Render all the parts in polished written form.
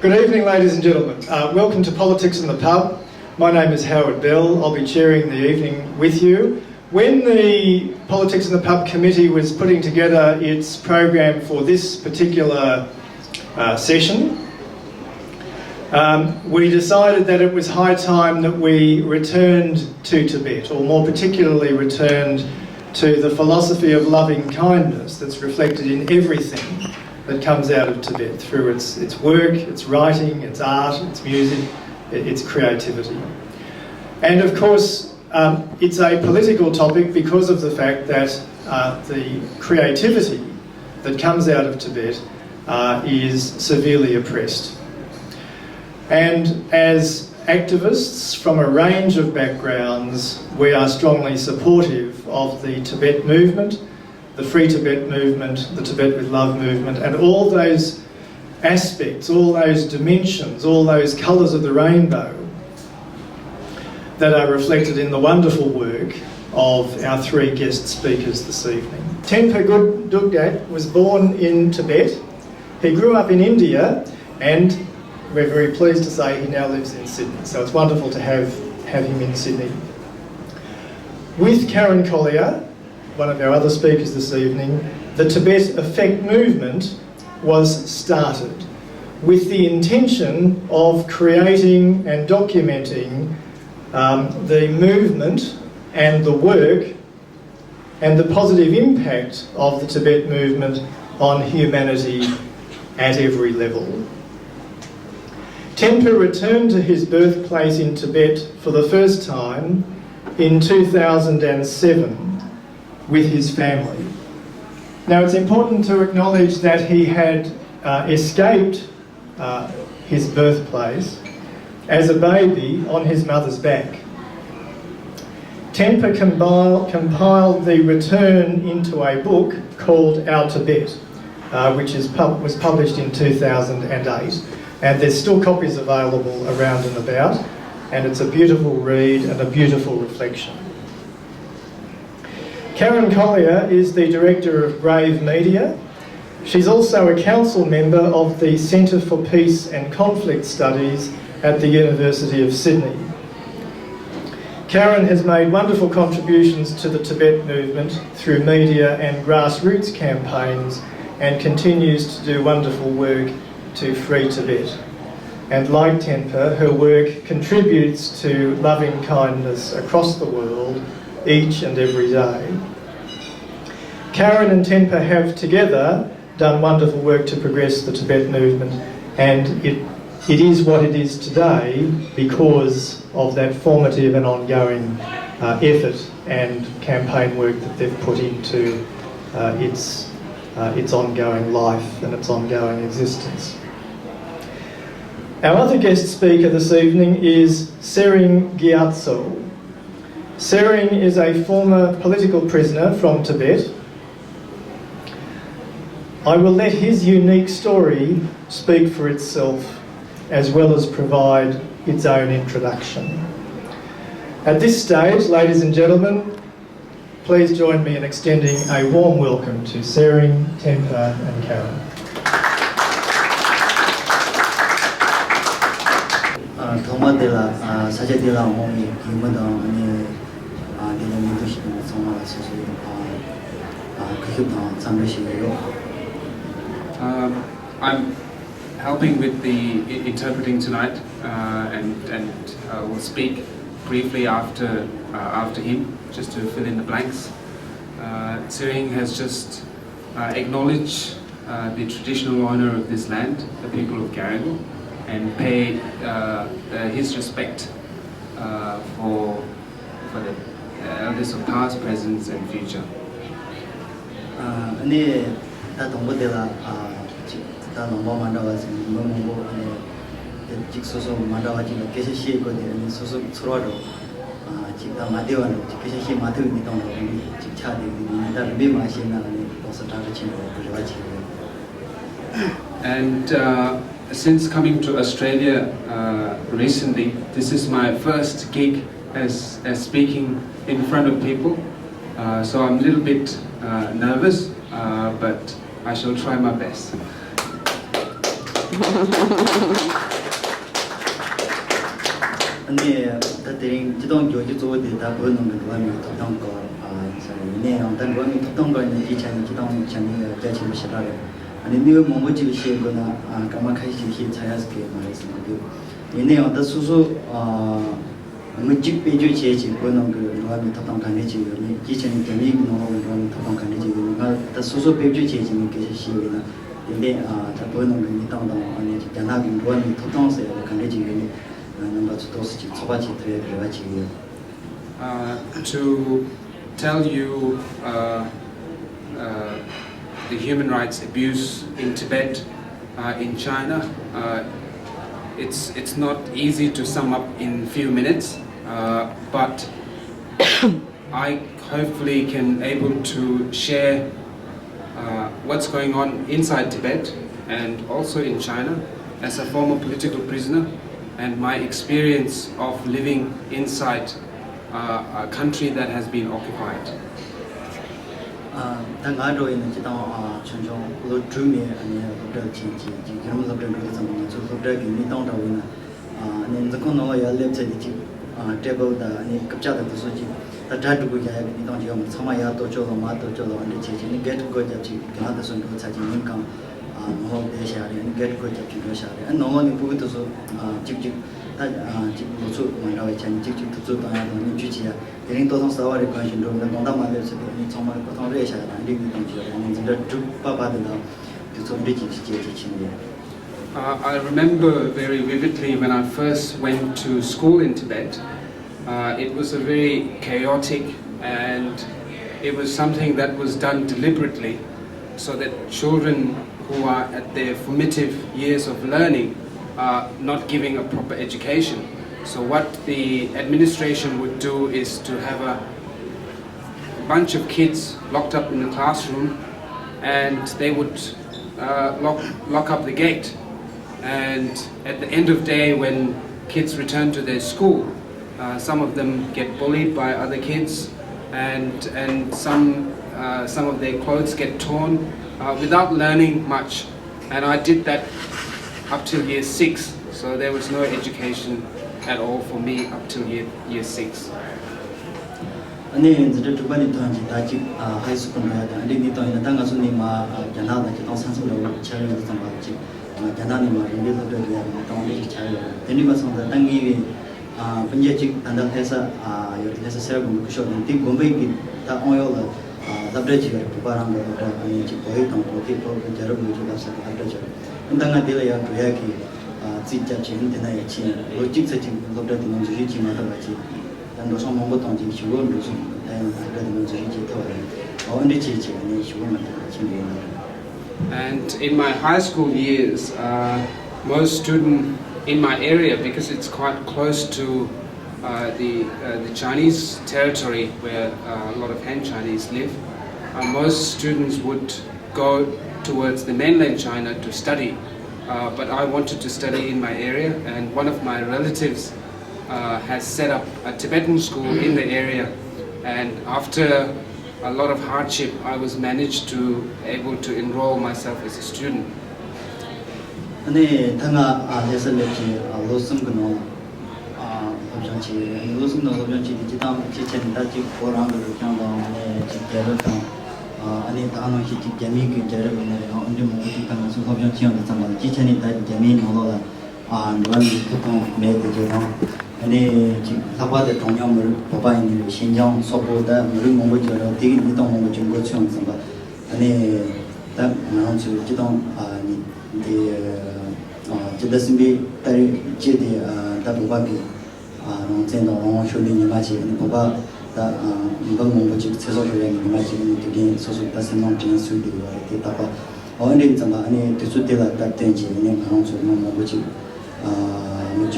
Good evening, ladies and gentlemen. Welcome to Politics in the Pub. My name is Howard Bell. I'll be chairing the evening with you. When the Politics in the Pub committee was putting together its program for this particular session, we decided that it was high time that we returned to Tibet, or more particularly returned to the philosophy of loving kindness that's reflected in everything that comes out of Tibet, through its work, its writing, its art, its music, its creativity. And of course, it's a political topic because of the fact that the creativity that comes out of Tibet is severely oppressed. And as activists from a range of backgrounds, we are strongly supportive of the Tibet movement, the Free Tibet movement, the Tibet with Love movement, and all those aspects, all those dimensions, all those colours of the rainbow that are reflected in the wonderful work of our three guest speakers this evening. Tenpa Dugdak was born in Tibet. He grew up in India, and we're very pleased to say he now lives in Sydney. So it's wonderful to have him in Sydney. With Karen Collier, one of our other speakers this evening, the Tibet Effect movement was started with the intention of creating and documenting the movement and the work and the positive impact of the Tibet movement on humanity at every level. Tenpa returned to his birthplace in Tibet for the first time in 2007 with his family. Now, it's important to acknowledge that he had escaped his birthplace as a baby on his mother's back. Tenpa compiled the return into a book called Our Tibet, which was published in 2008, and there's still copies available around and about, and it's a beautiful read and a beautiful reflection. Karen Collier is the Director of Brave Media. She's also a council member of the Centre for Peace and Conflict Studies at the University of Sydney. Karen has made wonderful contributions to the Tibet movement through media and grassroots campaigns, and continues to do wonderful work to free Tibet. And like Tenpa, her work contributes to loving kindness across the world each and every day. Karen and Tenpa have together done wonderful work to progress the Tibet movement, and it is what it is today because of that formative and ongoing effort and campaign work that they've put into its ongoing life and its ongoing existence. Our other guest speaker this evening is Tsering Gyatso. Tsering is a former political prisoner from Tibet. I will let his unique story speak for itself, as well as provide its own introduction. At this stage, ladies and gentlemen, please join me in extending a warm welcome to Tsering, Tenpa and Karen. I'm helping with the interpreting tonight, and will speak briefly after him, just to fill in the blanks. Tsering has just acknowledged the traditional owner of this land, the people of Garigal, and pay his respect for the elders of past, present and future. And since coming to Australia recently, this is my first gig as speaking in front of people, so I'm a little bit nervous, but I shall try my best. Ani Tsering Gyatso de da bo nong de mi to tong ko ne on tan bo mi to tong ko ni ji chan ji tong chan ni ja chi mi sha re ani ni mo mo ji shi ko na ka ma khai ji hi cha ya ske ma ri ma de ne on da su su mo ji pe ju che ji bo nong de mi to tong ka ni ji ni ji chan ni mi no mo mi to tong ka ni ji ni ga da su su pe ju che ji mi ke shi na de da bo nong mi tong tong ani ji na bi bo mi to tong se ka ni ji ni to tell you the human rights abuse in Tibet, in China, it's not easy to sum up in few minutes, but I hopefully can able to share what's going on inside Tibet and also in China as a former political prisoner, and my experience of living inside a country that has been occupied. I remember very vividly when I first went to school in Tibet. It was a very chaotic, and it was something that was done deliberately so that children who are at their formative years of learning are not giving a proper education. So what the administration would do is to have a bunch of kids locked up in the classroom, and they would lock up the gate. And at the end of the day, when kids return to their school, some of them get bullied by other kids, and some of their clothes get torn without learning much. And I did that up till year 6, so there was no education at all for me up till year 6. Ani zhe zhe ban ni tuan ji da ji high school na da ni to ina dang su ni ma ya na da ji tong san su de cha le zang ba ji ya na ni ma ni de de ya ma tong ni cha le de ni ma song da dang yi ban ye ji dan da sa yo de sa sa gu ku sho ni ti gom bai ki ta on yo la da de ji bu ba ram da ani ji bo yi tong ko ti ko ja ru ji da sa da de ji dang na de la ya tu ya ki ji ja ji ni de na ye chi lo ji sa ji lo de de ni ji ji ma da ba ji. And in my high school years, most students in my area, because it's quite close to the Chinese territory where a lot of Han Chinese live, most students would go towards the mainland China to study. But I wanted to study in my area, and one of my relatives has set up a Tibetan school in the area, and after a lot of hardship I was managed to able to enroll myself as a student. Ani thapa de tongyam mu papa ni Xinjiang sobo da mu mo mo jero ti ni tong mo jing go chung sam ba ani da na chu ji tong ni de ji da sim bi ta ji de da bu ba bi rong zen dong rong shu li ni ma ji ni papa da ni ba mo mo ji ce so ye ni ma ji ni ti ni so so da sem nong jing su de wa ti ta ba ani zang ba ani ti su de la da ten ji ni rong chu mo mo ji And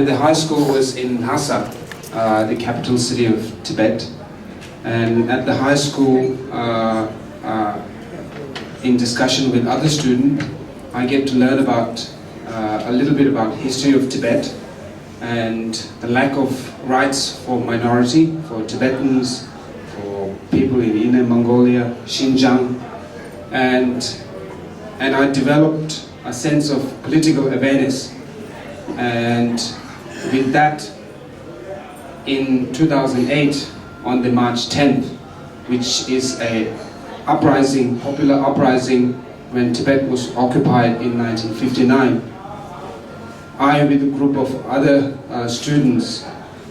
the high school was in Lhasa, the capital city of Tibet. And at the high school, in discussion with other students, I get to learn about a little bit about history of Tibet, and the lack of rights for minority, for Tibetans, for people in Inner Mongolia, Xinjiang, and I developed a sense of political awareness. And with that, in 2008, on the March 10th, which is a uprising, popular uprising when Tibet was occupied in 1959, I, with a group of other students,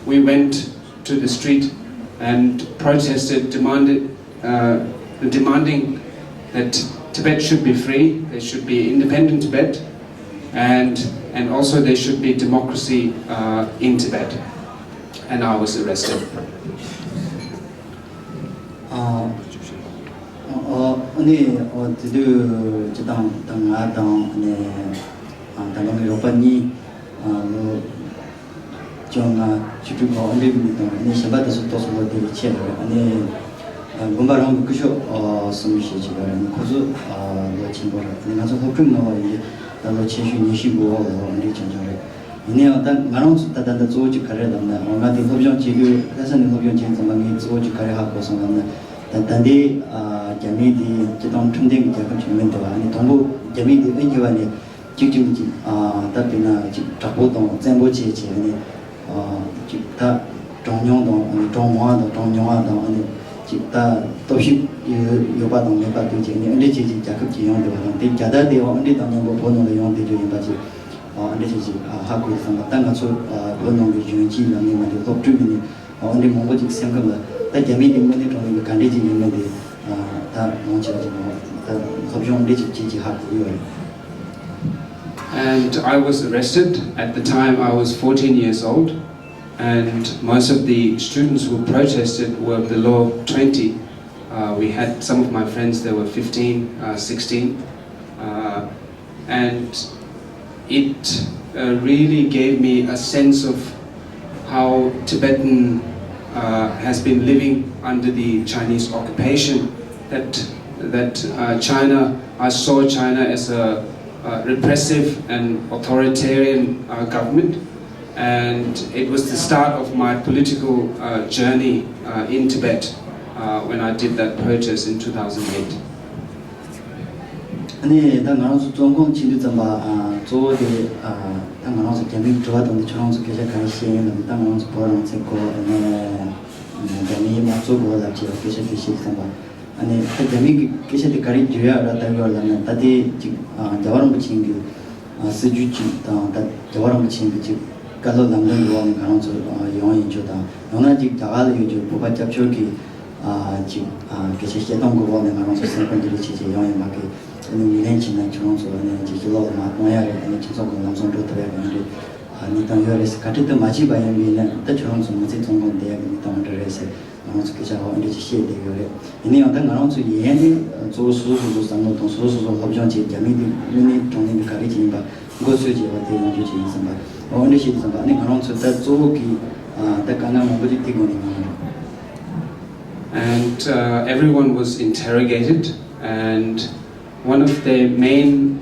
we went to the street and protested, demanding that Tibet should be free, there should be independent Tibet, and also there should be democracy in Tibet. And I was arrested. gumbarang kusho sumshi chigaran kuzu lo chimbora ngaso hokung no da lo chishu nishi bo ndi chanjare ine da ngaron ta da zo chi kare da na ona de hobjon chi gu kasan hobjon chi zamangi zo chi kare ha ko so na da dandi jami di chidong thundeng ja ka chhmen da ani tombo jami di ngi wa ne chi chi da pina chi tapo dong zembo chi chi ne chi ta zhongyong dong zhongwa dong zhongyong dong ani ta toshi yoba dong yoba tu je ni ande ji jakap ji yong de ba de jada de ho ande dong bo bono le yong de jo ba ji ande ji ha ku sang ta nga so bono ge ji ji la ni ma de top tu ni ande mo bo ji sang ga ta jami de mo de dong ge kan de ji ni me de ta mo ji ji mo ta khop jong de ji ha ku yo. And I was arrested. At the time I was 14 years old. And most of the students who protested were below 20. We had some of my friends, they were 15, 16. And it really gave me a sense of how Tibetan has been living under the Chinese occupation. That China, I saw China as a repressive and authoritarian government. And it was the start of my political journey in Tibet when I did that protest in 2008. 아니 다 나눠서 전공 진도 좀봐 저게 다 나눠서 재미 좋아하던 처럼서 계속 가시는 다 나눠서 보는 책고 네 재미 맞추고 같이 계속 좀봐 아니 그 재미 계속 가리 줘야라다 그러면 다들 자와랑 붙인 게 스주지 다 자와랑 붙인 게 가서 남는 요원 가능성 요원이 주다 너나직 다가를 요즘 보바 잡초기 지 계속 했던 거 보면 가능성 선분들이 지지 요원이 맞게 미래는 지난 처럼서는 지질로 맞나야 되는 지속 남성 좋다고 하는데 니당 요래서 같은 맞이 봐야 미는 때처럼 좀 무슨 정도인데 니당 그래서 가능성 계좌가 언제 지시해 되고래 이내 어떤 가능성 예니 조수수수 상도 소수수 합정지 재미디 유니 정리 가리지 봐 고수지 어디 주지 있어 봐 only she is about and everyone was interrogated, and one of the main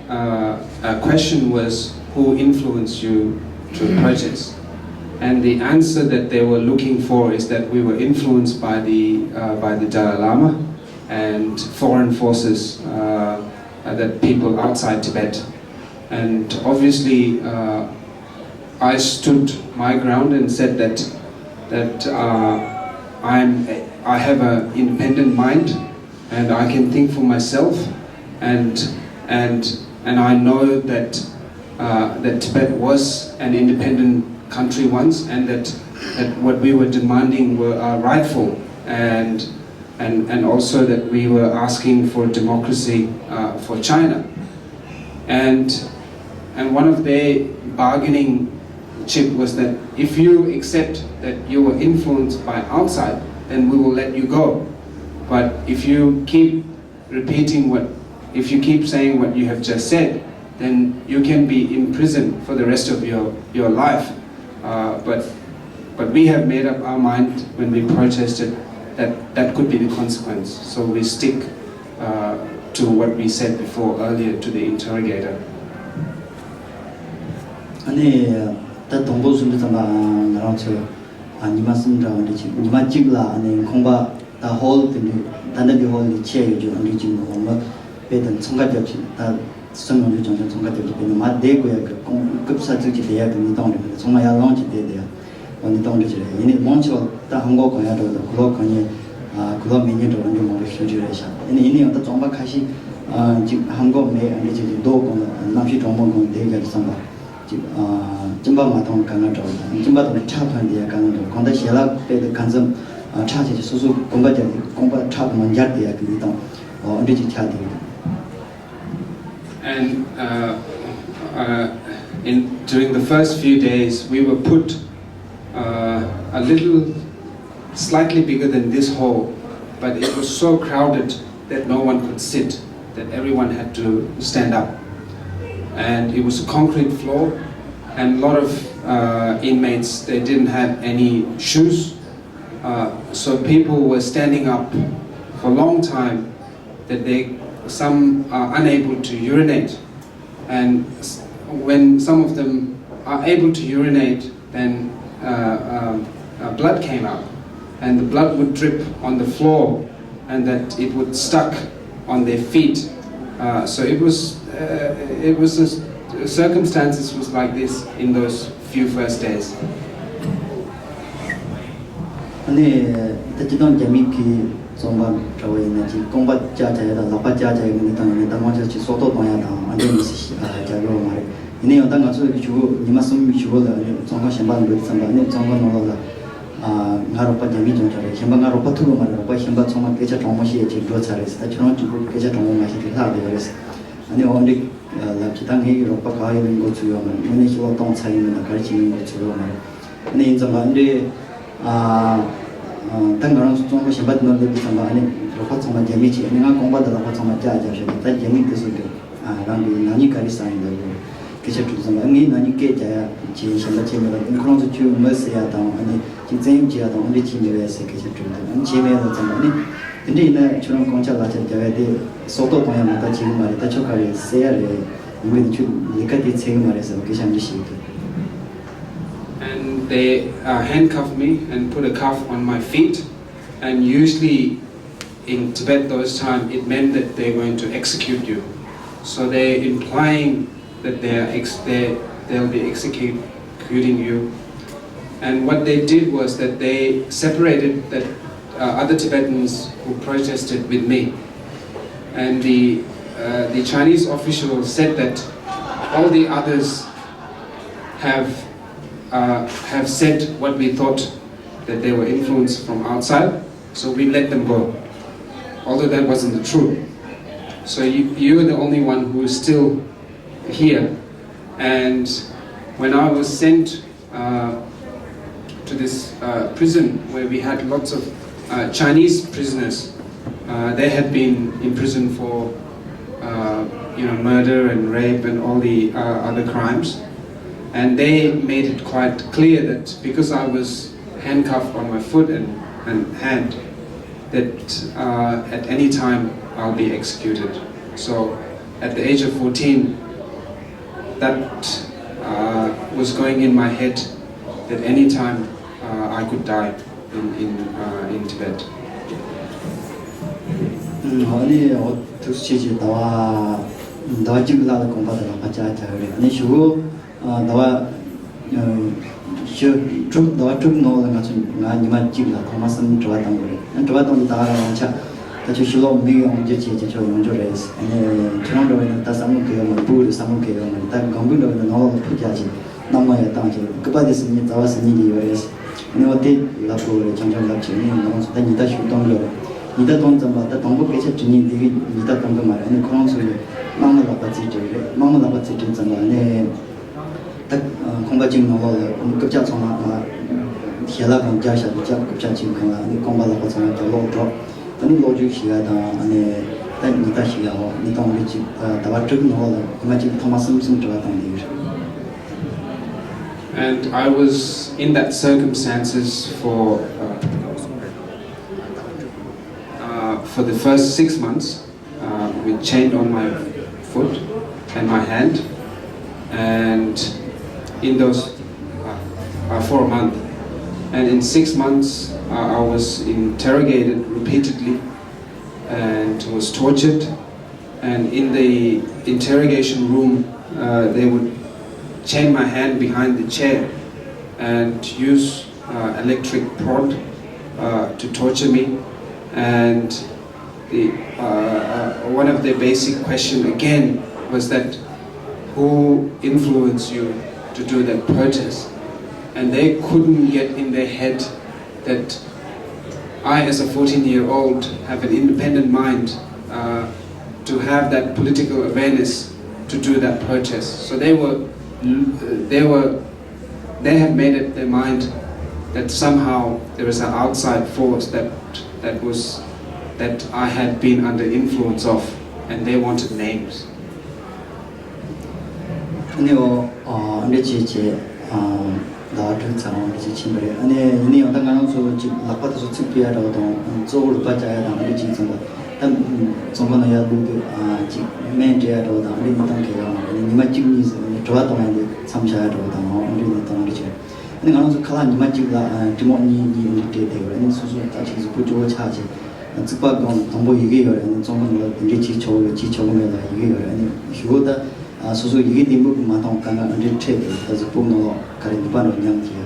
question was, who influenced you to protest? And the answer that they were looking for is that we were influenced by the Dalai Lama and foreign forces, that people outside Tibet. And obviously I stood my ground and said that I have an independent mind and I can think for myself, and I know that Tibet was an independent country once, and that what we were demanding were rightful, and also that we were asking for democracy for China, and one of their bargaining chip was that if you accept that you were influenced by outside, then we will let you go. But if you keep repeating if you keep saying what you have just said, then you can be imprisoned for the rest of your life. But we have made up our mind when we protested that could be the consequence. So we stick to what we said before earlier to the interrogator. 아니 다 동보 순도 담아 나랑서 아니마 쓴다 우리 니마 찍라 아니 공바 다 홀드니 단단히 홀드 치에 요즘 우리 지금 엄마 배든 청가되었지 다 수능을 정전 청가되었지 배는 맛 내고야 그 급사적이 돼야 되는 동네 정말 야롱지 돼야 어느 동네 저래 이니 먼저 다 한국 거야도 그거 거니 그거 메뉴도 완전 뭐 휴지래샤 이니 어떤 정말 가시 지금 한국 내 아니 지금 도고 남시 정보고 되게 있었나 지금 점방 마통 가는 저 점방도 차판디야 가는 저 건다 시라 배의 간점 차지 소소 공부자 공부 차도 야대야 그리도 언제 차대 And during the first few days, we were put a little, slightly bigger than this hall, but it was so crowded that no one could sit, that everyone had to stand up. And it was a concrete floor, and a lot of inmates, they didn't have any shoes, so people were standing up for a long time, that some are unable to urinate, and when some of them are able to urinate, then blood came out, and the blood would drip on the floor, and that it would stuck on their feet. So it was circumstances was like this in those few first days. 정말 저희는 지금 공부 자자에다 나빠 자자에 있는 당원자 지 소도 동야다 완전히 자료 말에 이내 어떤 것을 주고 니마숨 주고라 정말 신발 놓습니다. 정말 놀라 나로 빠지미 좀 저래 신발 나로 빠투고 말로 빠 신발 정말 깨져 정말이 지도 잘했어. 저는 주고 깨져 정말 맛이 되다 그랬어. 아니 오늘 랍지당 해로 빠 가는 거 주요만 오늘 시로 동 차이는 가르치는 거 주요만 아니 정말 근데 당연한 수준의 신발을 넣는 정말 아니 그렇고 정말 재미지 내가 공부하다가 정말 자자셔 다 재미있어서 랑이 나니 가리사인데 그저 좀 아니 나니 깨자야 지 신발 재미가 그런 거 좀 멋이야 다 아니 진짜 지야다 우리 팀에서 그저 좀 재미가 정말 아니 근데 이나 저런 공짜가 저야데 소도 동양마다 지금 말이다 저가리 세야래 이미 좀 니까지 지금 말해서 그저 안 되시고 And they handcuffed me and put a cuff on my feet, and usually in Tibet those times it meant that they're going to execute you. So they're implying that they'll be executing you. And what they did was that they separated that other Tibetans who protested with me. And the Chinese official said that all the others have said what we thought, that they were influenced from outside, so we let them go, although that wasn't the truth. So you were the only one who is still here. And when I was sent to this prison where we had lots of Chinese prisoners, they had been in prison for murder and rape and all the other crimes. And they made it quite clear that because I was handcuffed on my foot and hand, that at any time I'll be executed. So at the age of 14, that was going in my head that any time I could die in Tibet. 아니 어떻게 나와 지금 나도 공부하다가 같이 하자래. 아니 주고 나와 좀 나와 좀 넣어서 같이 나니만 찍나 thomas은 좋았던 거래. 좋았던 다라고 차. 다시 실로 미용 언제 저 연주래서. 아니 저런도는 다 사무게요. 부르 사무게요. 다 공부는 너무 부자지. 너무야 당시 급하겠으니 나왔으니 이거래서. 아니 어때 라포를 정정 잡지니 너무 다니다 쉬동로. 니다 돈 잡았다 동부 계속 주니 되게 니다 동부 말하는 그런 소리. 마음을 아파지 저래. 마음을 아파지 전에 딱 공부진 노로 급자 정말 해라 공자셔 급자 진행을 아니 공부하고 정말 로로 아니 로직 시간다 아니 딱 니다 시간하고 니다 우리 다와 쭉 노로 그만큼 토마스 좋았던 데 And I was in that circumstances for the first 6 months with chain on my foot and my hand, and in those for a month. And in 6 months, I was interrogated repeatedly and was tortured. And in the interrogation room, they would chain my hand behind the chair and use electric prod to torture me. And one of the basic questions again was that, who influenced you to do that protest? And they couldn't get in their head that I, as a 14-year-old, have an independent mind to have that political awareness to do that protest. So they had made up their mind that somehow there was an outside force that I had been under influence of, and they wanted names. 소소 이게 님부 마통 강가 언제체 그래서 보노 가린 바로 냥지야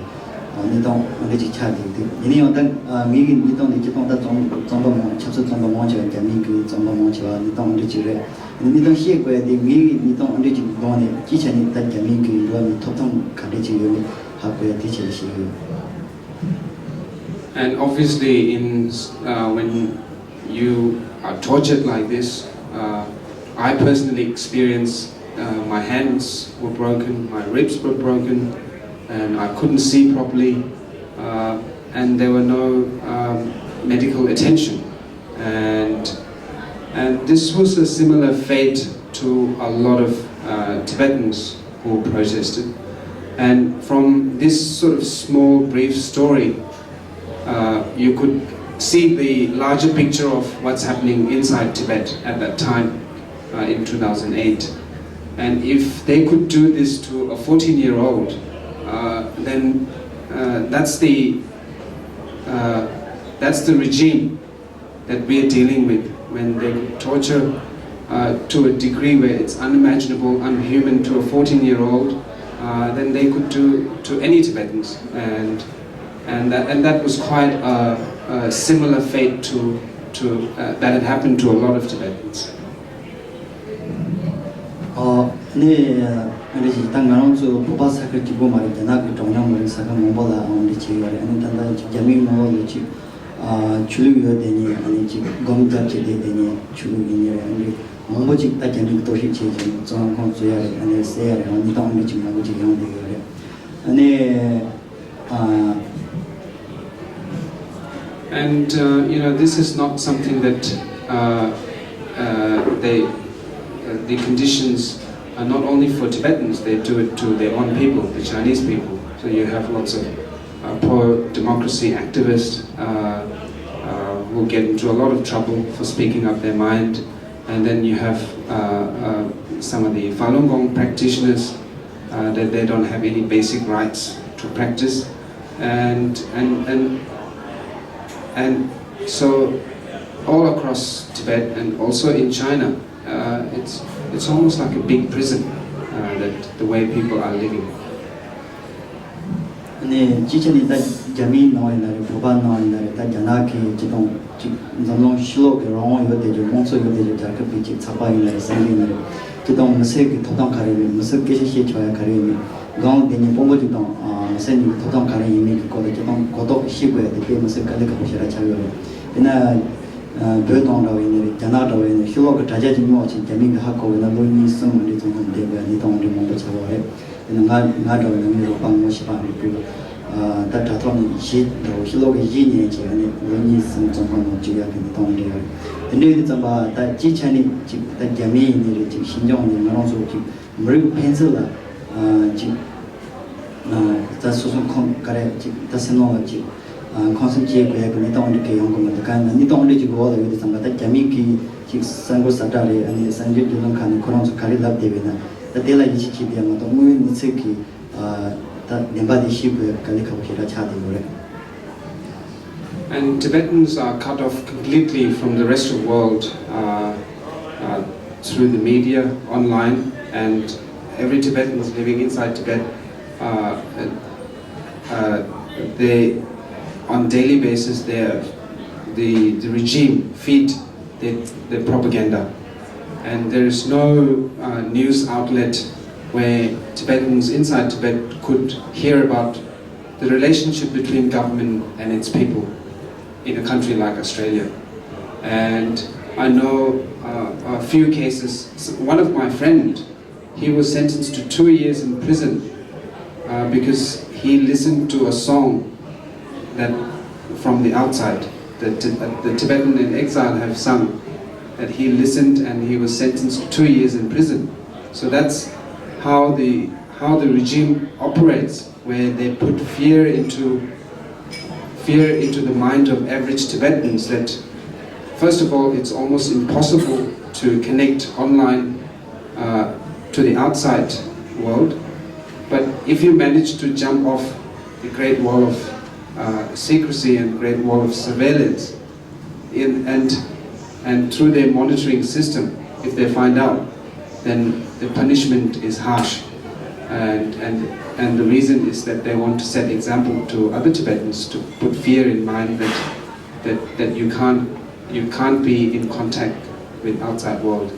니동 언제지 차지 이니 어떤 미기 니동 니동다 정도 접수 정도 먼저 미기 정도 먼저 니동 언제지래 니동 시에고에 미기 니동 언제지 동네 지천이 단 미기 로미 토통 가리지 요리 하고에 디체시. And obviously when you are tortured like this, I personally experienced my hands were broken, my ribs were broken, and I couldn't see properly, and there were no medical attention. And this was a similar fate to a lot of Tibetans who protested. And from this sort of small, brief story, you could see the larger picture of what's happening inside Tibet at that time in 2008. And if they could do this to a 14-year-old, then that's the regime that we are dealing with. When they could torture to a degree where it's unimaginable, unhuman to a 14-year-old, then they could do to any Tibetans, and that was quite a similar fate to that had happened to a lot of Tibetans. 그래서 당연히 보바사를 기고 말이잖아. 그 동양물을 사가 먹어라. 우리 지역에 아니 단다 재미 먹어도 지 줄이어야 되니 아니 지 검잡지 되니 줄이니 아니 뭐지 딱 재미 도시 지점 좀 건조야 아니 세야 아니 동네 지 먹고 지 영대 그래. 아니 And this is not something that the conditions are not only for Tibetans, they do it to their own people, the Chinese people. So you have lots of pro-democracy activists who get into a lot of trouble for speaking up their mind. And then you have some of the Falun Gong practitioners that they don't have any basic rights to practice. And so all across Tibet and also in China, it's almost like a big prison, that the way people are living. 네, 지천이 다 재미 나오는 날에 보반 나오는 날에 다 전화기 지동 전동 실로 그런 거 되죠. 몽소 이거 되죠. 자그 비치 차바인 날에 생긴 날에 지동 무색이 도당 가리미 무색 계시 줘야 가리미 강 되니 pombo지동 생이 도당 가리미 그거 지동 고독 시고야 되게 무색 가리 가보시라 자요. 이나 배동라고 있는 전화라고 있는 실로그 다자지 뭐지 재미가 하고 있는 논의 있으면 좀 되고 니동이 뭔가 잡아래. 나도 너무 방모시 방고 다 다통이 시도 실로그 2년 전에 논의 있으면 좀 지야 되는 동네요. 근데 좀 다 지천이 다 재미있는 지 신경이 나눠서 머리 펜슬라 다 소송 가래 다 생각하지 concentrate kaya kuni tong de kaya ngom de kan ni tong de ji go de sam ta jami ki ji sang go satare ani sanjit de lang kan koron so kari lab de na ta de la ji chi de ma to mu ni se ki And Tibetans are cut off completely from the rest of the world through the media, online, and every Tibetan is living inside Tibet. They, on daily basis, the regime feed their propaganda, and there is no news outlet where Tibetans inside Tibet could hear about the relationship between government and its people in a country like Australia. And I know a few cases. One of my friends, he was sentenced to 2 years in prison because he listened to a song that from the outside, that the Tibetan in exile have sung, that he listened, and he was sentenced to 2 years in prison. So that's how the regime operates, where they put fear into the mind of average Tibetans, that first of all it's almost impossible to connect online to the outside world. But if you manage to jump off the Great Wall of secrecy and Great Wall of surveillance, and through their monitoring system, if they find out, then the punishment is harsh. And the reason is that they want to set example to other Tibetans, to put fear in mind that you can't be in contact with outside world.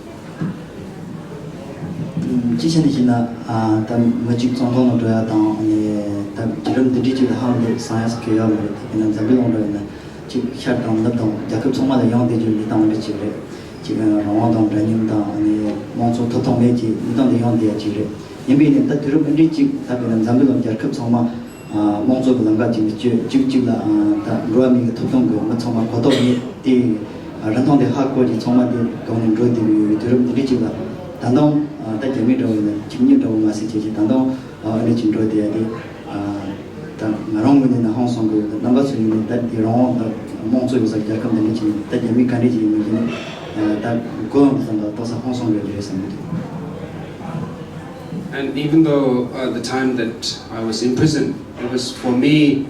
And even though the time that I was in prison, it was for me,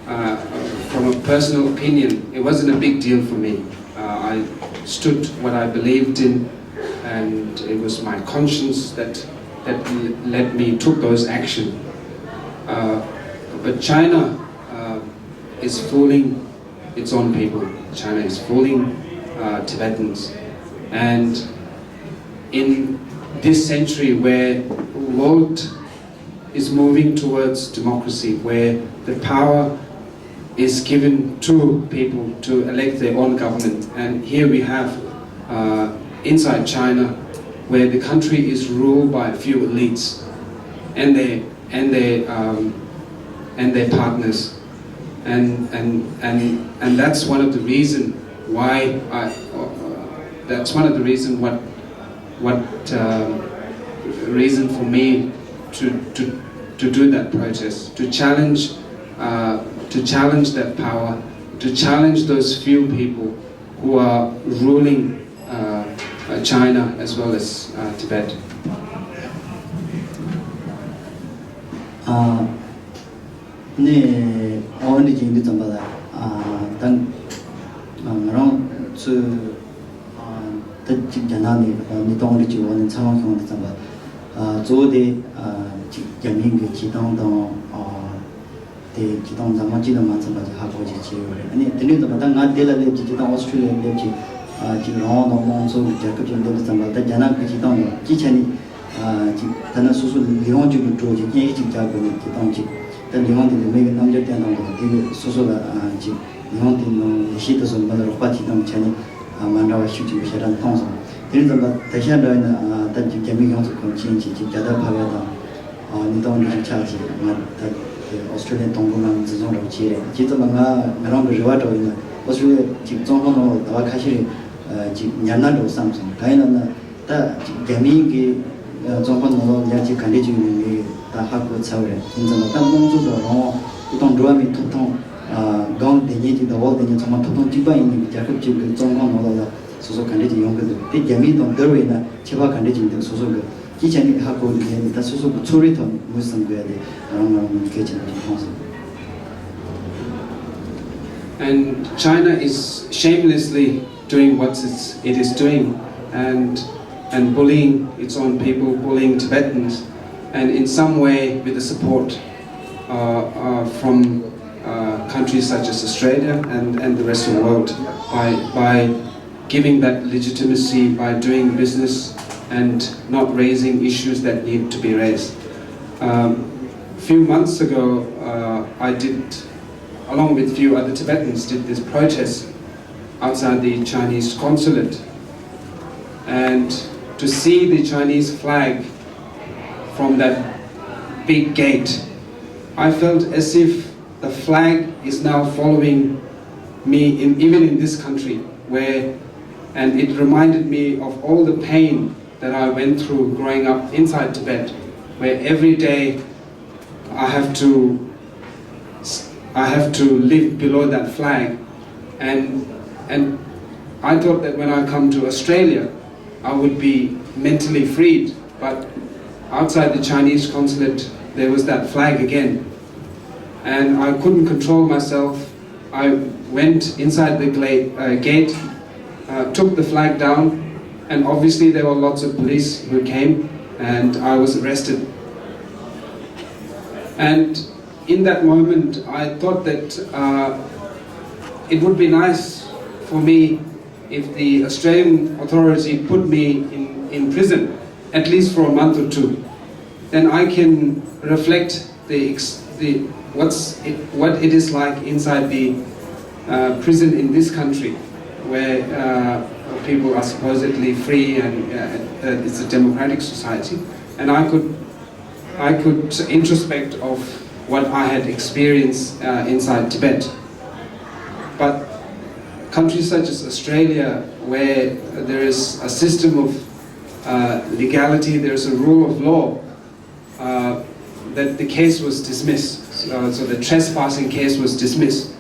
from a personal opinion, it wasn't a big deal for me. I stood what I believed in, and it was my conscience that led me took those action. But China is fooling its own people. China is fooling Tibetans, and in this century where the world is moving towards democracy, where the power is given to people to elect their own government, and here we have inside China, where the country is ruled by a few elites and their partners, and that's one of the reason why reason for me to do that protest, to challenge that power, to challenge those few people who are ruling China as well as Tibet. Australian Tongunan zone of Chile. Chitamanga, Maranga Rivato in Australia, Chitongo, Tawakashi, Yanado Samson, Kaina, Gaming, Zombano, Yachi Kaniji, Tahaku Saure, in the Tamon to the Ron, Uton Druami Tuton, Gong, the Yeti, the Wall, the Tomato Tiba in Jacob Zongo, Suso Kaniji, the Gamit on Derwina, Chiba Kaniji, the Suso, 기전이 하고 되는 다 소소 초리터 무슨 거야 돼. 그런 계절을 통해서. And China is shamelessly doing what it is doing, and bullying its own people, bullying Tibetans, and in some way with the support from countries such as Australia and the rest of the world, by giving that legitimacy, by doing business and not raising issues that need to be raised. A few months ago, I did, along with a few other Tibetans, did this protest outside the Chinese consulate, and to see the Chinese flag from that big gate, I felt as if the flag is now following me even in this country, and it reminded me of all the pain that I went through growing up inside Tibet, where every day I have to live below that flag, and I thought that when I come to Australia I would be mentally freed, but outside the Chinese consulate there was that flag again, and I couldn't control myself. I went inside the gate, took the flag down, and obviously there were lots of police who came, and I was arrested. And in that moment I thought that it would be nice for me if the Australian authority put me in prison, at least for a month or two. Then I can reflect what it is like inside the prison in this country, where people are supposedly free and it's a democratic society, and I could introspect of what I had experienced inside Tibet. But countries such as Australia, where there is a system of legality, there is a rule of law, that the case was dismissed. So the trespassing case was dismissed.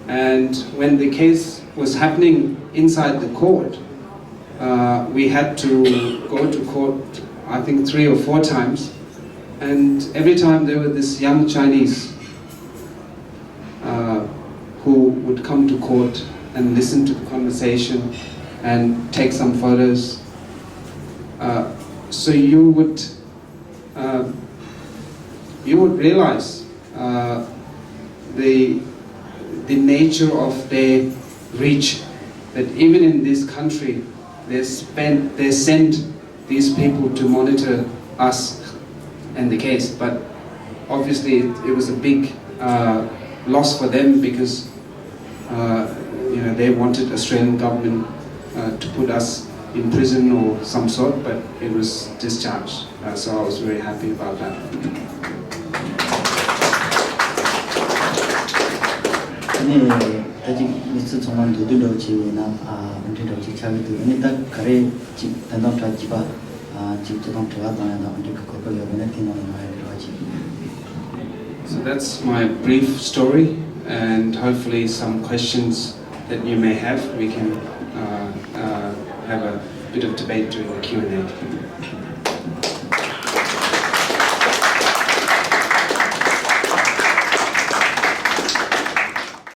And when the case was happening inside the court, we had to go to court, I think 3 or 4 times. And every time there were this young Chinese who would come to court and listen to the conversation and take some photos. So you would realize the nature of their reach, that even in this country they send these people to monitor us and the case, but obviously it was a big loss for them, because they wanted Australian government to put us in prison or some sort, but it was discharged, so I was very happy about that. 아직 미스 정말 누드로 지나 언제도 직장이도 아니다 그래 집 단독 잡지바 집 조동 들어가다나 언제 그거 여번에 티나는 거지. So that's my brief story, and hopefully some questions that you may have, we can have a bit of debate during the Q&A.